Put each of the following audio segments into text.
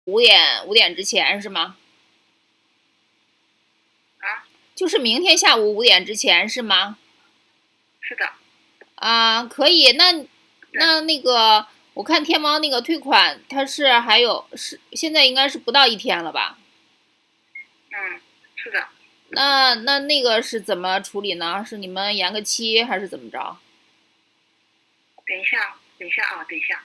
5点之前是吗？啊，就是明天下午5点之前是吗？是的，啊，可以。那对，那个，我看天猫那个退款，它是还有现在应该是不到1天了吧？嗯，是的。那个是怎么处理呢？是你们延个期还是怎么着？等一下，等一下啊，等一下。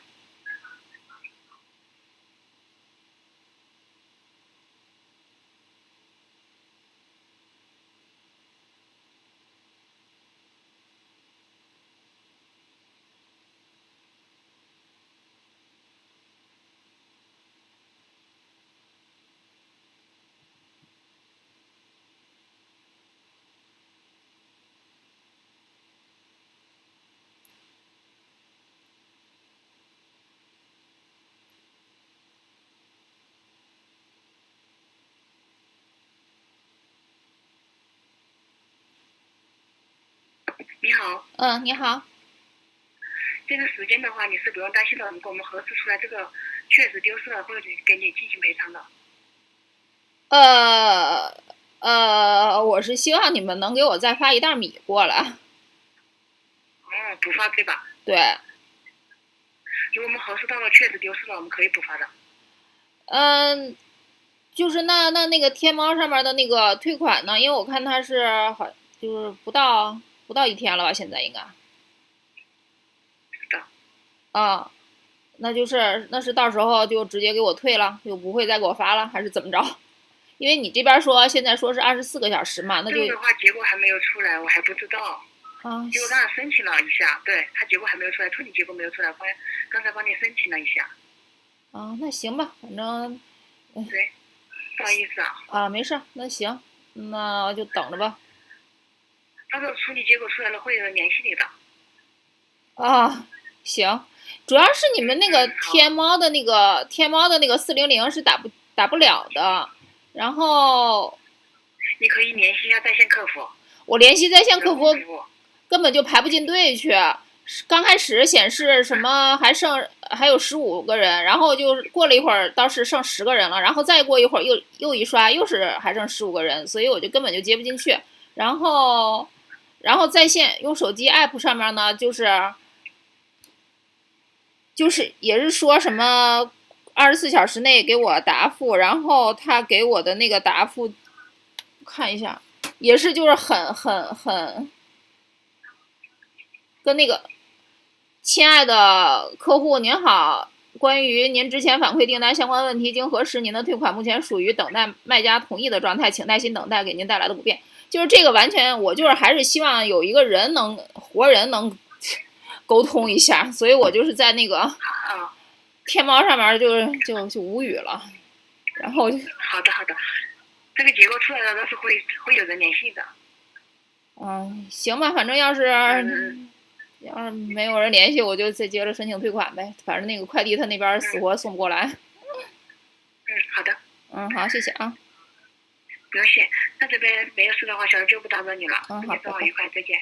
你好，嗯，你好。这个时间的话，你是不用担心的。如果我们核实出来这个确实丢失了，会给你进行赔偿的。呃我是希望你们能给我再发一袋米过来。哦，补发对吧？对。如果我们核实到了确实丢失了，我们可以补发的。嗯，就是那个天猫上面的那个退款呢？因为我看它是就是不到1天了吧？现在应该是的，啊，那是到时候就直接给我退了，就不会再给我发了，还是怎么着？因为你这边说现在说是24个小时嘛，那就这个的话结果还没有出来，我还不知道。啊结果刚才申请了一下，对他结果还没有出来，处理结果没有出来，刚才帮你申请了一下。那行吧，反正对，不好意思啊，没事儿，那行，那就等着吧。到时候处理结果出来了会有人联系你的。行，主要是你们那个好，天猫的那个400是打不了的，然后你可以联系一下在线客服，我联系在线客服，人工服务。根本就排不进队去。刚开始显示什么还有15个人，然后就过了一会儿倒是剩10个人了，然后再过一会儿又一刷又是还剩15个人，所以我就根本就接不进去。然后在线用手机 app 上面呢，就是也是说什么24小时内给我答复，然后他给我的那个答复看一下，也是就是很跟那个亲爱的客户您好，关于您之前反馈订单相关问题，经核实，您的退款目前属于等待卖家同意的状态，请耐心等待，给您带来的不便。就是这个完全，我就是还是希望有一个活人能沟通一下，所以我就是在那个啊，天猫上面就无语了，然后好的好的，这个结果出来了，到时候会有人联系的。行吧，反正要是嗯没有人联系，我就再接着申请退款呗，反正那个快递他那边死嗯活送不过来。好的，好，谢谢啊。不用谢。那这边没有事的话，小刘就不打扰你了，祝你好，拜拜。生活愉快，再见。